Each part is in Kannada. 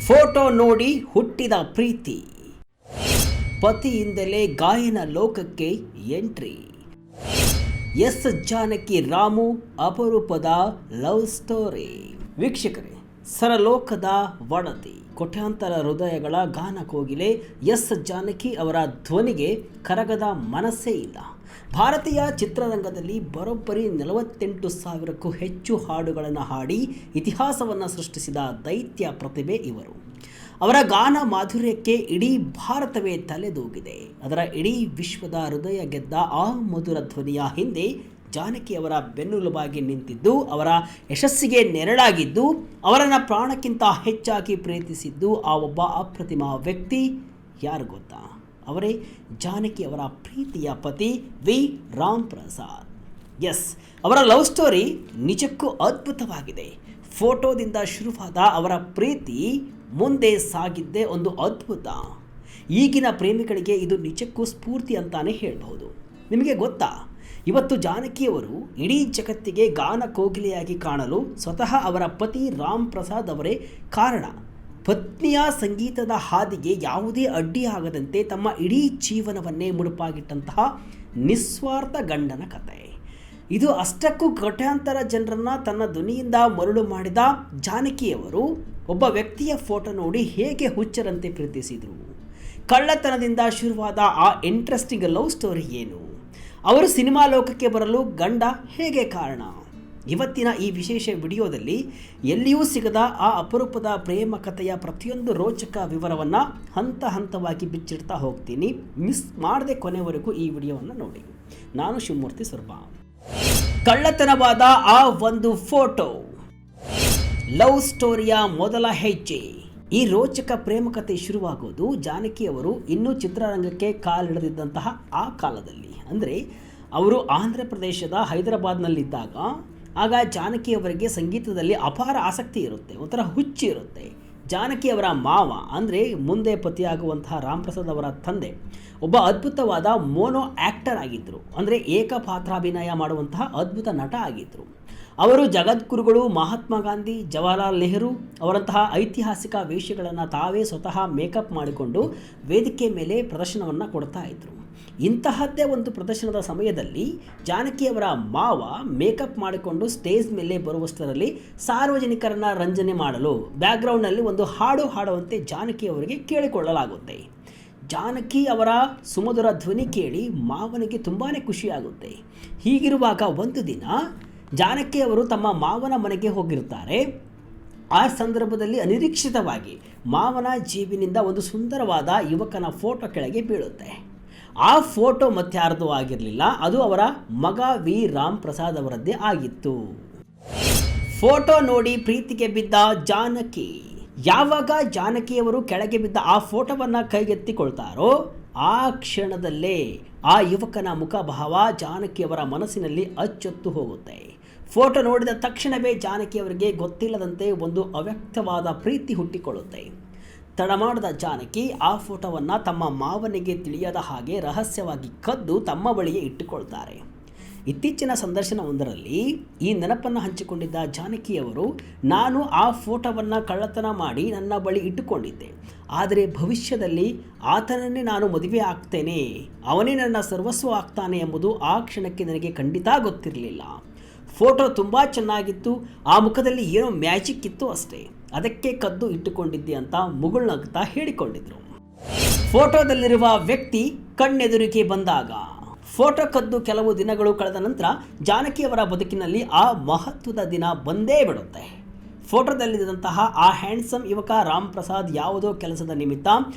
ಫೋಟೋ ನೋಡಿ ಹುಟ್ಟಿದ ಪ್ರೀತಿ, ಪತಿಯಿಂದಲೇ ಗಾಯನ ಲೋಕಕ್ಕೆ ಎಂಟ್ರಿ. ಎಸ್ ಜಾನಕಿ ರಾಮು ಅಪರೂಪದ ಲವ್ ಸ್ಟೋರಿ. ವೀಕ್ಷಕರೇ, ಸರಲೋಕದ ವಡತಿ, ಕೋಟ್ಯಾಂತರ ಹೃದಯಗಳ ಗಾನ ಕೋಗಿಲೆ ಎಸ್ ಜಾನಕಿ ಅವರ ಧ್ವನಿಗೆ ಕರಗದ ಮನಸ್ಸೇ ಇಲ್ಲ. ಭಾರತೀಯ ಚಿತ್ರರಂಗದಲ್ಲಿ ಬರೋಬ್ಬರಿ 48,000ಕ್ಕೂ ಹೆಚ್ಚು ಹಾಡುಗಳನ್ನು ಹಾಡಿ ಇತಿಹಾಸವನ್ನು ಸೃಷ್ಟಿಸಿದ ದೈತ್ಯ ಪ್ರತಿಭೆ ಇವರು. ಅವರ ಗಾನ ಮಾಧುರ್ಯಕ್ಕೆ ಇಡೀ ಭಾರತವೇ ತಲೆದೂಗಿದೆ. ಅದರ ಇಡೀ ವಿಶ್ವದ ಹೃದಯ ಗೆದ್ದ ಆ ಮಧುರ ಧ್ವನಿಯ ಹಿಂದೆ ಜಾನಕಿಯವರ ಬೆನ್ನೆಲುಬಾಗಿ ನಿಂತಿದ್ದು, ಅವರ ಯಶಸ್ಸಿಗೆ ನೆರಳಾಗಿದ್ದು, ಅವರನ್ನು ಪ್ರಾಣಕ್ಕಿಂತ ಹೆಚ್ಚಾಗಿ ಪ್ರೀತಿಸಿದ್ದು ಆ ಒಬ್ಬ ಅಪ್ರತಿಮ ವ್ಯಕ್ತಿ ಯಾರು ಗೊತ್ತಾ? ಅವರೇ ಜಾನಕಿಯವರ ಪ್ರೀತಿಯ ಪತಿ ವಿ ರಾಮ್ ಪ್ರಸಾದ್. ಎಸ್, ಅವರ ಲವ್ ಸ್ಟೋರಿ ನಿಜಕ್ಕೂ ಅದ್ಭುತವಾಗಿದೆ. ಫೋಟೋದಿಂದ ಶುರುವಾದ ಅವರ ಪ್ರೀತಿ ಮುಂದೆ ಸಾಗಿದ್ದೇ ಒಂದು ಅದ್ಭುತ. ಈಗಿನ ಪ್ರೇಮಿಗಳಿಗೆ ಇದು ನಿಜಕ್ಕೂ ಸ್ಫೂರ್ತಿ ಅಂತಾನೆ ಹೇಳಬಹುದು. ನಿಮಗೆ ಗೊತ್ತಾ, ಇವತ್ತು ಜಾನಕಿಯವರು ಇಡೀ ಜಗತ್ತಿಗೆ ಗಾನ ಕೋಗಿಲೆಯಾಗಿ ಕಾಣಲು ಸ್ವತಃ ಅವರ ಪತಿ ರಾಮ್ ಪ್ರಸಾದ್ ಅವರೇ ಕಾರಣ. ಪತ್ನಿಯ ಸಂಗೀತದ ಹಾದಿಗೆ ಯಾವುದೇ ಅಡ್ಡಿಯಾಗದಂತೆ ತಮ್ಮ ಇಡೀ ಜೀವನವನ್ನೇ ಮುಡುಪಾಗಿಟ್ಟಂತಹ ನಿಸ್ವಾರ್ಥ ಗಂಡನ ಕತೆ ಇದು. ಅಷ್ಟಕ್ಕೂ ಕೋಟ್ಯಾಂತರ ಜನರನ್ನು ತನ್ನ ಧ್ವನಿಯಿಂದ ಮರುಳು ಮಾಡಿದ ಜಾನಕಿಯವರು ಒಬ್ಬ ವ್ಯಕ್ತಿಯ ಫೋಟೋ ನೋಡಿ ಹೇಗೆ ಹುಚ್ಚರಂತೆ ಪ್ರೀತಿಸಿದರು? ಕಳ್ಳತನದಿಂದ ಶುರುವಾದ ಆ ಇಂಟ್ರೆಸ್ಟಿಂಗ್ ಲವ್ ಸ್ಟೋರಿ ಏನು? ಅವರು ಸಿನಿಮಾ ಲೋಕಕ್ಕೆ ಬರಲು ಗಂಡ ಹೇಗೆ ಕಾರಣ? ಇವತ್ತಿನ ಈ ವಿಶೇಷ ವಿಡಿಯೋದಲ್ಲಿ ಎಲ್ಲಿಯೂ ಸಿಗದ ಆ ಅಪರೂಪದ ಪ್ರೇಮ ಕಥೆಯ ಪ್ರತಿಯೊಂದು ರೋಚಕ ವಿವರವನ್ನು ಹಂತ ಹಂತವಾಗಿ ಬಿಚ್ಚಿಡ್ತಾ ಹೋಗ್ತೀನಿ. ಮಿಸ್ ಮಾಡದೆ ಕೊನೆವರೆಗೂ ಈ ವಿಡಿಯೋವನ್ನು ನೋಡಿ. ನಾನು ಶಿವಮೂರ್ತಿ ಸ್ವರ್ಪ. ಕಳ್ಳತನವಾದ ಆ ಒಂದು ಫೋಟೋ, ಲವ್ ಸ್ಟೋರಿಯ ಮೊದಲ ಹೆಜ್ಜೆ. ಈ ರೋಚಕ ಪ್ರೇಮ ಕಥೆ ಶುರುವಾಗೋದು ಜಾನಕಿಯವರು ಇನ್ನೂ ಚಿತ್ರರಂಗಕ್ಕೆ ಕಾಲಿಡದಿದ್ದಂತಹ ಆ ಕಾಲದಲ್ಲಿ. ಅಂದರೆ ಅವರು ಆಂಧ್ರ ಪ್ರದೇಶದ ಹೈದರಾಬಾದ್ನಲ್ಲಿದ್ದಾಗ ಆಗ ಜಾನಕಿಯವರಿಗೆ ಸಂಗೀತದಲ್ಲಿ ಅಪಾರ ಆಸಕ್ತಿ ಇರುತ್ತೆ, ಒಂಥರ ಹುಚ್ಚು ಇರುತ್ತೆ. ಜಾನಕಿಯವರ ಮಾವ ಅಂದರೆ ಮುಂದೆ ಪತಿಯಾಗುವಂತಹ ರಾಮ್ ಪ್ರಸಾದ್ ಅವರ ತಂದೆ ಒಬ್ಬ ಅದ್ಭುತವಾದ ಮೋನೋ ಆ್ಯಕ್ಟರ್ ಆಗಿದ್ದರು. ಅಂದರೆ ಏಕಪಾತ್ರಾಭಿನಯ ಮಾಡುವಂತಹ ಅದ್ಭುತ ನಟ ಆಗಿದ್ದರು. ಅವರು ಜಗದ್ಗುರುಗಳು ಮಹಾತ್ಮ ಗಾಂಧಿ, ಜವಾಹರ್ಲಾಲ್ ನೆಹರು ಅವರಂತಹ ಐತಿಹಾಸಿಕ ವೇಷಗಳನ್ನು ತಾವೇ ಸ್ವತಃ ಮೇಕಪ್ ಮಾಡಿಕೊಂಡು ವೇದಿಕೆ ಮೇಲೆ ಪ್ರದರ್ಶನವನ್ನು ಕೊಡ್ತಾ ಇದ್ದರು. ಇಂತಹದ್ದೇ ಒಂದು ಪ್ರದರ್ಶನದ ಸಮಯದಲ್ಲಿ ಜಾನಕಿಯವರ ಮಾವ ಮೇಕಪ್ ಮಾಡಿಕೊಂಡು ಸ್ಟೇಜ್ ಮೇಲೆ ಬರುವಷ್ಟರಲ್ಲಿ ಸಾರ್ವಜನಿಕರನ್ನು ರಂಜನೆ ಮಾಡಲು ಬ್ಯಾಕ್ಗ್ರೌಂಡ್ನಲ್ಲಿ ಒಂದು ಹಾಡು ಹಾಡುವಂತೆ ಜಾನಕಿಯವರಿಗೆ ಕೇಳಿಕೊಳ್ಳಲಾಗುತ್ತೆ. ಜಾನಕಿ ಅವರ ಸುಮಧುರ ಧ್ವನಿ ಕೇಳಿ ಮಾವನಿಗೆ ತುಂಬಾ ಖುಷಿಯಾಗುತ್ತೆ. ಹೀಗಿರುವಾಗ ಒಂದು ದಿನ ಜಾನಕಿಯವರು ತಮ್ಮ ಮಾವನ ಮನೆಗೆ ಹೋಗಿರ್ತಾರೆ. ಆ ಸಂದರ್ಭದಲ್ಲಿ ಅನಿರೀಕ್ಷಿತವಾಗಿ ಮಾವನ ಜೇಬಿನಿಂದ ಒಂದು ಸುಂದರವಾದ ಯುವಕನ ಫೋಟೋ ಕೆಳಗೆ ಬೀಳುತ್ತೆ. ಆ ಫೋಟೋ ಮತ್ಯಾರ್ದೂ ಆಗಿರಲಿಲ್ಲ, ಅದು ಅವರ ಮಗ ವಿ ರಾಮ್ ಪ್ರಸಾದ್ ಅವರದ್ದೇ ಆಗಿತ್ತು. ಫೋಟೋ ನೋಡಿ ಪ್ರೀತಿಗೆ ಬಿದ್ದ ಜಾನಕಿ. ಯಾವಾಗ ಜಾನಕಿಯವರು ಕೆಳಗೆ ಬಿದ್ದ ಆ ಫೋಟೋವನ್ನು ಕೈಗೆತ್ತಿಕೊಳ್ತಾರೋ ಆ ಕ್ಷಣದಲ್ಲೇ ಆ ಯುವಕನ ಮುಖಭಾವ ಜಾನಕಿಯವರ ಮನಸ್ಸಿನಲ್ಲಿ ಅಚ್ಚೊತ್ತು ಹೋಗುತ್ತೆ. ಫೋಟೋ ನೋಡಿದ ತಕ್ಷಣವೇ ಜಾನಕಿಯವರಿಗೆ ಗೊತ್ತಿಲ್ಲದಂತೆ ಒಂದು ಅವ್ಯಕ್ತವಾದ ಪ್ರೀತಿ ಹುಟ್ಟಿಕೊಳ್ಳುತ್ತೆ. ತಡಮಾಡದ ಜಾನಕಿ ಆ ಫೋಟೋವನ್ನು ತಮ್ಮ ಮಾವನಿಗೆ ತಿಳಿಯದ ಹಾಗೆ ರಹಸ್ಯವಾಗಿ ಕದ್ದು ತಮ್ಮ ಬಳಿಯೇ ಇಟ್ಟುಕೊಳ್ತಾರೆ. ಇತ್ತೀಚಿನ ಸಂದರ್ಶನವೊಂದರಲ್ಲಿ ಈ ನೆನಪನ್ನು ಹಂಚಿಕೊಂಡಿದ್ದ ಜಾನಕಿಯವರು, ನಾನು ಆ ಫೋಟೋವನ್ನು ಕಳ್ಳತನ ಮಾಡಿ ನನ್ನ ಬಳಿ ಇಟ್ಟುಕೊಂಡಿದ್ದೆ. ಆದರೆ ಭವಿಷ್ಯದಲ್ಲಿ ಆತನನ್ನೇ ನಾನು ಮದುವೆ ಆಗ್ತೇನೆ, ಅವನೇ ನನ್ನ ಸರ್ವಸ್ವ ಆಗ್ತಾನೆ ಎಂಬುದು ಆ ಕ್ಷಣಕ್ಕೆ ನನಗೆ ಖಂಡಿತ ಗೊತ್ತಿರಲಿಲ್ಲ. ಫೋಟೋ ತುಂಬ ಚೆನ್ನಾಗಿತ್ತು, ಆ ಮುಖದಲ್ಲಿ ಏನೋ ಮ್ಯಾಜಿಕ್ ಇತ್ತು ಅಷ್ಟೇ, ಅದಕ್ಕೆ ಕದ್ದು ಇಟ್ಟುಕೊಂಡಿದ್ದೆ ಅಂತ ಮುಗುಳ್ನಗ್ತಾ ಹೇಳಿಕೊಂಡಿದ್ರು. ಫೋಟೋದಲ್ಲಿರುವ ವ್ಯಕ್ತಿ ಕಣ್ಣೆದುರಿಗೆ ಬಂದಾಗ ಫೋಟೋ ಕದ್ದು ಕೆಲವು ದಿನಗಳು ಕಳೆದ ನಂತರ ಜಾನಕಿಯವರ ಬದುಕಿನಲ್ಲಿ ಆ ಮಹತ್ವದ ದಿನ ಬಂದೇ ಬಿಡುತ್ತೆ. ಫೋಟೋದಲ್ಲಿದ್ದಂತಹ ಆ ಹ್ಯಾಂಡ್ಸಮ್ ಯುವಕ ರಾಮ್ ಪ್ರಸಾದ್ ಯಾವುದೋ ಕೆಲಸದ ನಿಮಿತ್ತ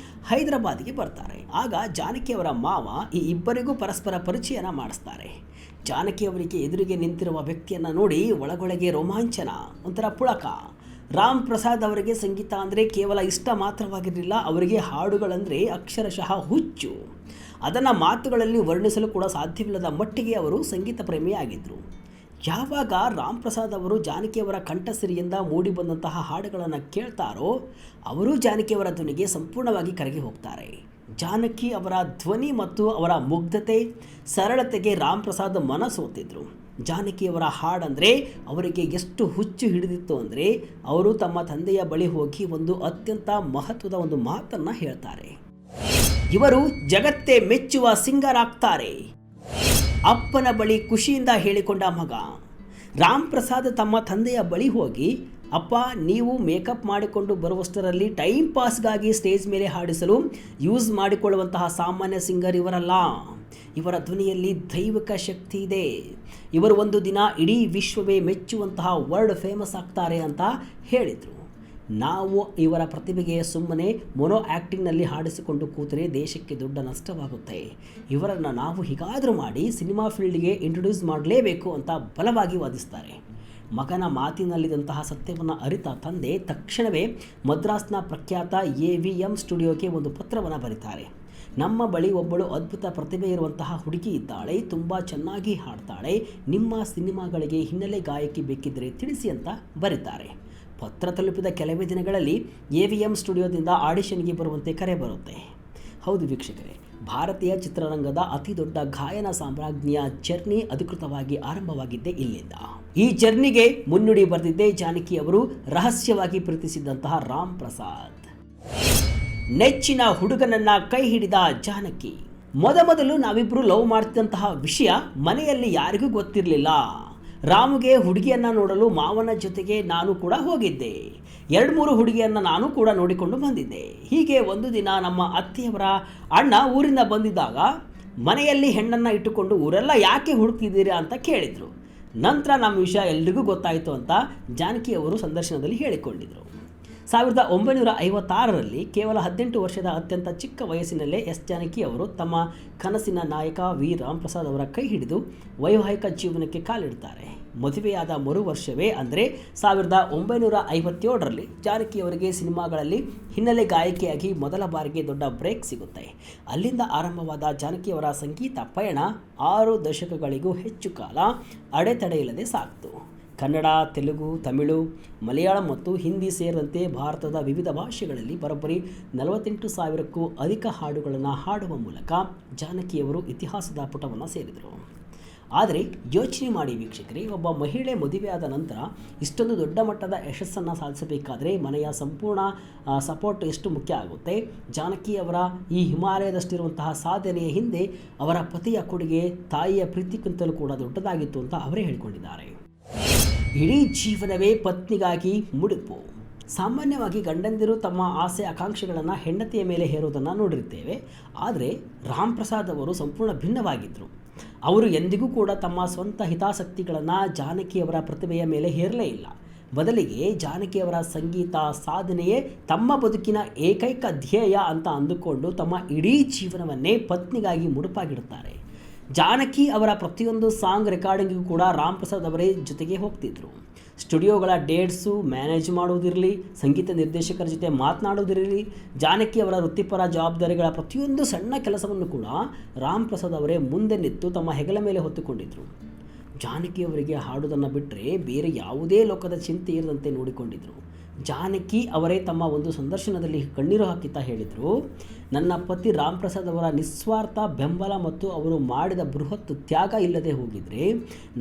ಹೈದರಾಬಾದಿಗೆ ಬರ್ತಾರೆ. ಆಗ ಜಾನಕಿಯವರ ಮಾವ ಈ ಇಬ್ಬರಿಗೂ ಪರಸ್ಪರ ಪರಿಚಯನ ಮಾಡಿಸ್ತಾರೆ. ಜಾನಕಿಯವರಿಗೆ ಎದುರಿಗೆ ನಿಂತಿರುವ ವ್ಯಕ್ತಿಯನ್ನು ನೋಡಿ ಒಳಗೊಳಗೆ ರೋಮಾಂಚನ, ಒಂಥರ ಪುಳಕ. ರಾಮ್ ಪ್ರಸಾದ್ ಅವರಿಗೆ ಸಂಗೀತ ಅಂದರೆ ಕೇವಲ ಇಷ್ಟ ಮಾತ್ರವಾಗಿರಲಿಲ್ಲ, ಅವರಿಗೆ ಹಾಡುಗಳಂದರೆ ಅಕ್ಷರಶಃ ಹುಚ್ಚು. ಅದನ್ನು ಮಾತುಗಳಲ್ಲಿ ವರ್ಣಿಸಲು ಕೂಡ ಸಾಧ್ಯವಿಲ್ಲದ ಮಟ್ಟಿಗೆ ಅವರು ಸಂಗೀತ ಪ್ರೇಮಿಯಾಗಿದ್ದರು. ಯಾವಾಗ ರಾಮ್ ಪ್ರಸಾದ್ ಅವರು ಜಾನಕಿಯವರ ಕಂಠಸಿರಿಯಿಂದ ಮೂಡಿಬಂದಂತಹ ಹಾಡುಗಳನ್ನು ಕೇಳ್ತಾರೋ ಅವರು ಜಾನಕಿಯವರ ಧ್ವನಿಗೆ ಸಂಪೂರ್ಣವಾಗಿ ಕರಗಿ ಹೋಗ್ತಾರೆ. ಜಾನಕಿ ಅವರ ಧ್ವನಿ ಮತ್ತು ಅವರ ಮುಗ್ಧತೆ, ಸರಳತೆಗೆ ರಾಮ್ ಪ್ರಸಾದ್ ಮನಸೋತಿದ್ರು. ಜಾನಕಿಯವರ ಹಾಡಂದರೆ ಅವರಿಗೆ ಎಷ್ಟು ಹುಚ್ಚು ಹಿಡಿದಿತ್ತು ಅಂದರೆ ಅವರು ತಮ್ಮ ತಂದೆಯ ಬಳಿ ಹೋಗಿ ಒಂದು ಅತ್ಯಂತ ಮಹತ್ವದ ಒಂದು ಮಾತನ್ನು ಹೇಳ್ತಾರೆ. ಇವರು ಜಗತ್ತೇ ಮೆಚ್ಚುವ ಸಿಂಗರ್ ಆಗ್ತಾರೆ. ಅಪ್ಪನ ಬಳಿ ಖುಷಿಯಿಂದ ಹೇಳಿಕೊಂಡ ಮಗ ರಾಮ್ ಪ್ರಸಾದ್ ತಮ್ಮ ತಂದೆಯ ಬಳಿ ಹೋಗಿ, ಅಪ್ಪ, ನೀವು ಮೇಕಪ್ ಮಾಡಿಕೊಂಡು ಬರುವಷ್ಟರಲ್ಲಿ ಟೈಮ್ ಪಾಸ್ಗಾಗಿ ಸ್ಟೇಜ್ ಮೇಲೆ ಹಾಡಿಸಲು ಯೂಸ್ ಮಾಡಿಕೊಳ್ಳುವಂತಹ ಸಾಮಾನ್ಯ ಸಿಂಗರ್ ಇವರಲ್ಲ. ಇವರ ಧ್ವನಿಯಲ್ಲಿ ದೈವಿಕ ಶಕ್ತಿ ಇದೆ. ಇವರು ಒಂದು ದಿನ ಇಡೀ ವಿಶ್ವವೇ ಮೆಚ್ಚುವಂತಹ ವರ್ಲ್ಡ್ ಫೇಮಸ್ ಆಗ್ತಾರೆ ಅಂತ ಹೇಳಿದರು. ನಾವು ಇವರ ಪ್ರತಿಭೆಗೆ ಸುಮ್ಮನೆ ಮೊನೋ ಆ್ಯಕ್ಟಿಂಗ್ನಲ್ಲಿ ಹಾಡಿಸಿಕೊಂಡು ಕೂತರೆ ದೇಶಕ್ಕೆ ದೊಡ್ಡ ನಷ್ಟವಾಗುತ್ತೆ. ಇವರನ್ನು ನಾವು ಹೀಗಾದರೂ ಮಾಡಿ ಸಿನಿಮಾ ಫೀಲ್ಡ್ಗೆ ಇಂಟ್ರೊಡ್ಯೂಸ್ ಮಾಡಲೇಬೇಕು ಅಂತ ಬಲವಾಗಿ ವಾದಿಸ್ತಾರೆ. ಮಗನ ಮಾತಿನಲ್ಲಿದ್ದಂತಹ ಸತ್ಯವನ್ನು ಅರಿತ ತಂದೆ ತಕ್ಷಣವೇ ಮದ್ರಾಸ್ನ ಪ್ರಖ್ಯಾತ AVM ಸ್ಟುಡಿಯೋಗೆ ಒಂದು ಪತ್ರವನ್ನು ಬರೀತಾರೆ. ನಮ್ಮ ಬಳಿ ಒಬ್ಬಳು ಅದ್ಭುತ ಪ್ರತಿಭೆ ಇರುವಂತಹ ಹುಡುಗಿ ಇದ್ದಾಳೆ, ತುಂಬ ಚೆನ್ನಾಗಿ ಹಾಡ್ತಾಳೆ, ನಿಮ್ಮ ಸಿನಿಮಾಗಳಿಗೆ ಹಿನ್ನೆಲೆ ಗಾಯಕಿ ಬೇಕಿದ್ದರೆ ತಿಳಿಸಿ ಅಂತ ಬರೀತಾರೆ. ಪತ್ರ ತಲುಪಿದ ಕೆಲವೇ ದಿನಗಳಲ್ಲಿ AVM ಸ್ಟುಡಿಯೋದಿಂದ ಆಡಿಷನ್ಗೆ ಬರುವಂತೆ ಕರೆ ಬರುತ್ತೆ. ಹೌದು ವೀಕ್ಷಕರೇ, ಭಾರತೀಯ ಚಿತ್ರರಂಗದ ಅತಿ ದೊಡ್ಡ ಗಾಯನ ಸಾಮ್ರಾಜ್ಞಿಯ ಜರ್ನಿ ಅಧಿಕೃತವಾಗಿ ಆರಂಭವಾಗಿದ್ದೇ ಇಲ್ಲಿಂದ. ಈ ಜರ್ನಿಗೆ ಮುನ್ನುಡಿ ಬರೆದಿದ್ದೇ ಜಾನಕಿ ಅವರು ರಹಸ್ಯವಾಗಿ ಪ್ರೀತಿಸಿದಂತಹ ರಾಮ್ ಪ್ರಸಾದ್. ನೆಚ್ಚಿನ ಹುಡುಗನನ್ನ ಕೈ ಹಿಡಿದ ಜಾನಕಿ. ಮೊದಲು ನಾವಿಬ್ಬರು ಲವ್ ಮಾಡ್ತಿದ್ದಂತಹ ವಿಷಯ ಮನೆಯಲ್ಲಿ ಯಾರಿಗೂ ಗೊತ್ತಿರಲಿಲ್ಲ. ರಾಮ್ಗೆ ಹುಡುಗಿಯನ್ನು ನೋಡಲು ಮಾವನ ಜೊತೆಗೆ ನಾನು ಕೂಡ ಹೋಗಿದ್ದೆ. 2-3 ಹುಡುಗಿಯನ್ನು ನಾನು ಕೂಡ ನೋಡಿಕೊಂಡು ಬಂದಿದ್ದೆ. ಹೀಗೆ ಒಂದು ದಿನ ನಮ್ಮ ಅತ್ತೆಯವರ ಅಣ್ಣ ಊರಿಂದ ಬಂದಿದ್ದಾಗ ಮನೆಯಲ್ಲಿ ಹೆಣ್ಣನ್ನು ಇಟ್ಟುಕೊಂಡು ಊರೆಲ್ಲ ಯಾಕೆ ಹುಡುಕ್ತಿದ್ದೀರಾ ಅಂತ ಕೇಳಿದರು. ನಂತರ ನಮ್ಮ ವಿಷಯ ಎಲ್ರಿಗೂ ಗೊತ್ತಾಯಿತು ಅಂತ ಜಾನಕಿ ಅವರು ಸಂದರ್ಶನದಲ್ಲಿ ಹೇಳಿಕೊಂಡಿದ್ದರು. 1956ರಲ್ಲಿ ಕೇವಲ 18 ವರ್ಷದ ಅತ್ಯಂತ ಚಿಕ್ಕ ವಯಸ್ಸಿನಲ್ಲೇ ಜಾನಕಿ ಅವರು ತಮ್ಮ ಕನಸಿನ ನಾಯಕ ರಾಮ್ ಪ್ರಸಾದ್ ಅವರ ಕೈ ಹಿಡಿದು ವೈವಾಹಿಕ ಜೀವನಕ್ಕೆ ಕಾಲಿಡ್ತಾರೆ. ಮದುವೆಯಾದ ಮರು ವರ್ಷವೇ ಅಂದರೆ 1957ರಲ್ಲಿ ಜಾನಕಿ ಅವರಿಗೆ ಸಿನಿಮಾಗಳಲ್ಲಿ ಹಿನ್ನೆಲೆ ಗಾಯಕಿಯಾಗಿ ಮೊದಲ ಬಾರಿಗೆ ದೊಡ್ಡ ಬ್ರೇಕ್ ಸಿಗುತ್ತೆ. ಅಲ್ಲಿಂದ ಆರಂಭವಾದ ಜಾನಕಿ ಅವರ ಸಂಗೀತ ಪಯಣ 6 ದಶಕಗಳಿಗೂ ಹೆಚ್ಚು ಕಾಲ ಅಡೆತಡೆ ಇಲ್ಲದೆ ಸಾಗಿತು. ಕನ್ನಡ, ತೆಲುಗು, ತಮಿಳು, ಮಲಯಾಳಂ ಮತ್ತು ಹಿಂದಿ ಸೇರಿದಂತೆ ಭಾರತದ ವಿವಿಧ ಭಾಷೆಗಳಲ್ಲಿ ಬರೋಬ್ಬರಿ 48,000ಕ್ಕೂ ಅಧಿಕ ಹಾಡುಗಳನ್ನು ಹಾಡುವ ಮೂಲಕ ಜಾನಕಿಯವರು ಇತಿಹಾಸದ ಪುಟವನ್ನು ಸೇರಿದರು. ಆದರೆ ಯೋಚನೆ ಮಾಡಿ ವೀಕ್ಷಕರೇ, ಒಬ್ಬ ಮಹಿಳೆ ಮದುವೆಯಾದ ನಂತರ ಇಷ್ಟೊಂದು ದೊಡ್ಡ ಮಟ್ಟದ ಯಶಸ್ಸನ್ನು ಸಾಧಿಸಬೇಕಾದರೆ ಮನೆಯ ಸಂಪೂರ್ಣ ಸಪೋರ್ಟ್ ಎಷ್ಟು ಮುಖ್ಯ ಆಗುತ್ತೆ. ಜಾನಕಿ ಅವರ ಈ ಹಿಮಾಲಯದಷ್ಟಿರುವಂತಹ ಸಾಧನೆಯ ಹಿಂದೆ ಅವರ ಪತಿಯ ಕೊಡುಗೆ ತಾಯಿಯ ಪ್ರೀತಿಗಿಂತಲೂ ಕೂಡ ದೊಡ್ಡದಾಗಿತ್ತು ಅಂತ ಅವರೇ ಹೇಳಿಕೊಂಡಿದ್ದಾರೆ. ಇಡೀ ಜೀವನವೇ ಪತ್ನಿಗಾಗಿ ಮುಡುಪು. ಸಾಮಾನ್ಯವಾಗಿ ಗಂಡಂದಿರು ತಮ್ಮ ಆಸೆ ಆಕಾಂಕ್ಷೆಗಳನ್ನು ಹೆಂಡತಿಯ ಮೇಲೆ ಹೇರೋದನ್ನು ನೋಡಿರ್ತೇವೆ. ಆದರೆ ರಾಮ್ ಪ್ರಸಾದ್ ಅವರು ಸಂಪೂರ್ಣ ಭಿನ್ನವಾಗಿದ್ದರು. ಅವರು ಎಂದಿಗೂ ಕೂಡ ತಮ್ಮ ಸ್ವಂತ ಹಿತಾಸಕ್ತಿಗಳನ್ನು ಜಾನಕಿಯವರ ಪ್ರತಿಭೆಯ ಮೇಲೆ ಹೇರಲೇ ಇಲ್ಲ. ಬದಲಿಗೆ ಜಾನಕಿಯವರ ಸಂಗೀತ ಸಾಧನೆಯೇ ತಮ್ಮ ಬದುಕಿನ ಏಕೈಕ ಧ್ಯೇಯ ಅಂತ ಅಂದುಕೊಂಡು ತಮ್ಮ ಇಡೀ ಜೀವನವನ್ನೇ ಪತ್ನಿಗಾಗಿ ಮುಡುಪಾಗಿಡುತ್ತಾರೆ. ಜಾನಕಿ ಅವರ ಪ್ರತಿಯೊಂದು ಸಾಂಗ್ ರೆಕಾರ್ಡಿಂಗಿಗೂ ಕೂಡ ರಾಮ್ ಪ್ರಸಾದ್ ಅವರೇ ಜೊತೆಗೆ ಹೋಗ್ತಿದ್ರು. ಸ್ಟುಡಿಯೋಗಳ ಡೇಟ್ಸು ಮ್ಯಾನೇಜ್ ಮಾಡುವುದಿರಲಿ, ಸಂಗೀತ ನಿರ್ದೇಶಕರ ಜೊತೆ ಮಾತನಾಡುವುದಿರಲಿ, ಜಾನಕಿ ಅವರ ವೃತ್ತಿಪರ ಜವಾಬ್ದಾರಿಗಳ ಪ್ರತಿಯೊಂದು ಸಣ್ಣ ಕೆಲಸವನ್ನು ಕೂಡ ರಾಮ್ ಪ್ರಸಾದ್ ಅವರೇ ಮುಂದೆ ನಿಂತು ತಮ್ಮ ಹೆಗಲ ಮೇಲೆ ಹೊತ್ತುಕೊಂಡಿದ್ದರು. ಜಾನಕಿಯವರಿಗೆ ಹಾಡುವುದನ್ನು ಬಿಟ್ಟರೆ ಬೇರೆ ಯಾವುದೇ ಲೋಕದ ಚಿಂತೆ ಇರದಂತೆ ನೋಡಿಕೊಂಡಿದ್ದರು. ಜಾನಕಿ ಅವರೇ ತಮ್ಮ ಒಂದು ಸಂದರ್ಶನದಲ್ಲಿ ಕಣ್ಣೀರು ಹಾಕಿತಾ ಹೇಳಿದರು, ನನ್ನ ಪತಿ ರಾಮ್ ಪ್ರಸಾದ್ ಅವರ ನಿಸ್ವಾರ್ಥ ಬೆಂಬಲ ಮತ್ತು ಅವರು ಮಾಡಿದ ಬೃಹತ್ ತ್ಯಾಗ ಇಲ್ಲದೆ ಹೋಗಿದ್ರೆ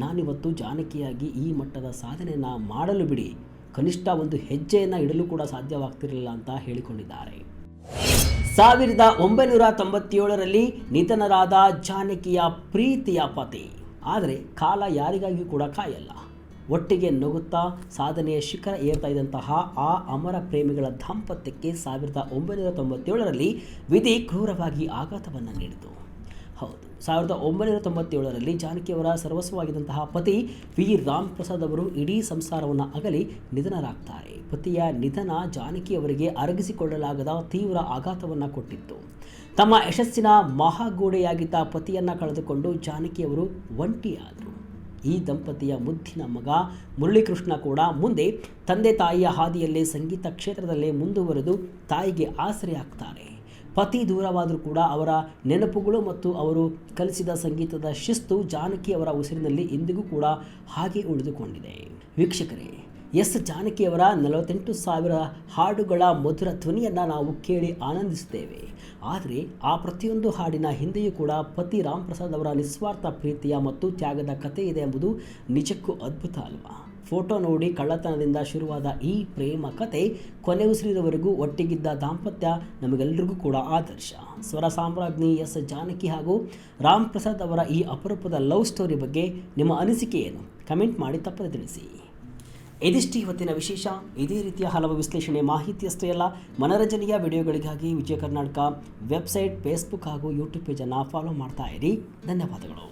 ನಾನಿವತ್ತು ಜಾನಕಿಯಾಗಿ ಈ ಮಟ್ಟದ ಸಾಧನೆಯನ್ನು ಮಾಡಲು ಬಿಡಿ, ಕನಿಷ್ಠ ಒಂದು ಹೆಜ್ಜೆಯನ್ನು ಇಡಲು ಕೂಡ ಸಾಧ್ಯವಾಗ್ತಿರಲಿಲ್ಲ ಅಂತ ಹೇಳಿಕೊಂಡಿದ್ದಾರೆ. 1997ರಲ್ಲಿ ನಿಧನರಾದ ಜಾನಕಿಯ ಪ್ರೀತಿಯ ಪತಿ. ಆದರೆ ಕಾಲ ಯಾರಿಗಾಗಿಯೂ ಕೂಡ ಕಾಯಲ್ಲ. ಒಟ್ಟಿಗೆ ನಗುತ್ತಾ ಸಾಧನೆಯ ಶಿಖರ ಏರ್ತಾ ಇದ್ದಂತಹ ಆ ಅಮರ ಪ್ರೇಮಿಗಳ ದಾಂಪತ್ಯಕ್ಕೆ 1997ರಲ್ಲಿ ವಿಧಿ ಕ್ರೂರವಾಗಿ ಆಘಾತವನ್ನು ನೀಡಿತು. ಹೌದು, 1997ರಲ್ಲಿ ಜಾನಕಿಯವರ ಸರ್ವಸ್ವವಾಗಿದ್ದಂತಹ ಪತಿ ರಾಮ್ ಪ್ರಸಾದ್ ಅವರು ಇಡೀ ಸಂಸಾರವನ್ನು ಅಗಲಿ ನಿಧನರಾಗ್ತಾರೆ. ಪತಿಯ ನಿಧನ ಜಾನಕಿಯವರಿಗೆ ಅರಗಿಸಿಕೊಳ್ಳಲಾಗದ ತೀವ್ರ ಆಘಾತವನ್ನು ಕೊಟ್ಟಿತ್ತು. ತಮ್ಮ ಯಶಸ್ಸಿನ ಮಹಾಗೋಡೆಯಾಗಿದ್ದ ಪತಿಯನ್ನು ಕಳೆದುಕೊಂಡು ಜಾನಕಿಯವರು ಒಂಟಿಯಾದರು. ಈ ದಂಪತಿಯ ಮುದ್ದಿನ ಮಗ ಮುರಳೀಕೃಷ್ಣ ಕೂಡ ಮುಂದೆ ತಂದೆ ತಾಯಿಯ ಹಾದಿಯಲ್ಲೇ ಸಂಗೀತ ಕ್ಷೇತ್ರದಲ್ಲೇ ಮುಂದುವರೆದು ತಾಯಿಗೆ ಆಸರೆಯಾಗ್ತಾರೆ. ಪತಿ ದೂರವಾದರೂ ಕೂಡ ಅವರ ನೆನಪುಗಳು ಮತ್ತು ಅವರು ಕಲಿಸಿದ ಸಂಗೀತದ ಶಿಸ್ತು ಜಾನಕಿ ಅವರ ಉಸಿರಿನಲ್ಲಿ ಇಂದಿಗೂ ಕೂಡ ಹಾಗೆ ಉಳಿದುಕೊಂಡಿದೆ. ವೀಕ್ಷಕರೇ, ಎಸ್ ಜಾನಕಿಯವರ 48,000 ಹಾಡುಗಳ ಮಧುರ ಧ್ವನಿಯನ್ನು ನಾವು ಕೇಳಿ ಆನಂದಿಸುತ್ತೇವೆ. ಆದರೆ ಆ ಪ್ರತಿಯೊಂದು ಹಾಡಿನ ಹಿಂದೆಯೂ ಕೂಡ ಪತಿ ರಾಮ್ ಪ್ರಸಾದ್ ಅವರ ನಿಸ್ವಾರ್ಥ ಪ್ರೀತಿಯ ಮತ್ತು ತ್ಯಾಗದ ಕಥೆ ಇದೆ ಎಂಬುದು ನಿಜಕ್ಕೂ ಅದ್ಭುತ ಅಲ್ವಾ? ಫೋಟೋ ನೋಡಿ ಕಳ್ಳತನದಿಂದ ಶುರುವಾದ ಈ ಪ್ರೇಮ ಕತೆ ಕೊನೆ ಉಸಿರಿನವರೆಗೂ ಒಟ್ಟಿಗಿದ್ದ ದಾಂಪತ್ಯ ನಮಗೆಲ್ಲರಿಗೂ ಕೂಡ ಆದರ್ಶ. ಸ್ವರ ಸಾಮ್ರಾಜ್ಞಿ ಎಸ್ ಜಾನಕಿ ಹಾಗೂ ರಾಮ್ ಪ್ರಸಾದ್ ಅವರ ಈ ಅಪರೂಪದ ಲವ್ ಸ್ಟೋರಿ ಬಗ್ಗೆ ನಿಮ್ಮ ಅನಿಸಿಕೆ ಏನು? ಕಮೆಂಟ್ ಮಾಡಿ ತಪ್ಪದೆ ತಿಳಿಸಿ. ಇದಿಷ್ಟು ಇವತ್ತಿನ ವಿಶೇಷ. ಇದೇ ರೀತಿಯ ಹಲವು ವಿಶ್ಲೇಷಣೆ ಮಾಹಿತಿಯಷ್ಟೇ ಅಲ್ಲ, ಮನರಂಜನೆಯ ವಿಡಿಯೋಗಳಿಗಾಗಿ ವಿಜಯ ಕರ್ನಾಟಕ ವೆಬ್ಸೈಟ್, ಫೇಸ್ಬುಕ್ ಹಾಗೂ ಯೂಟ್ಯೂಬ್ ಪೇಜನ್ನು ಫಾಲೋ ಮಾಡ್ತಾ ಇರಿ. ಧನ್ಯವಾದಗಳು.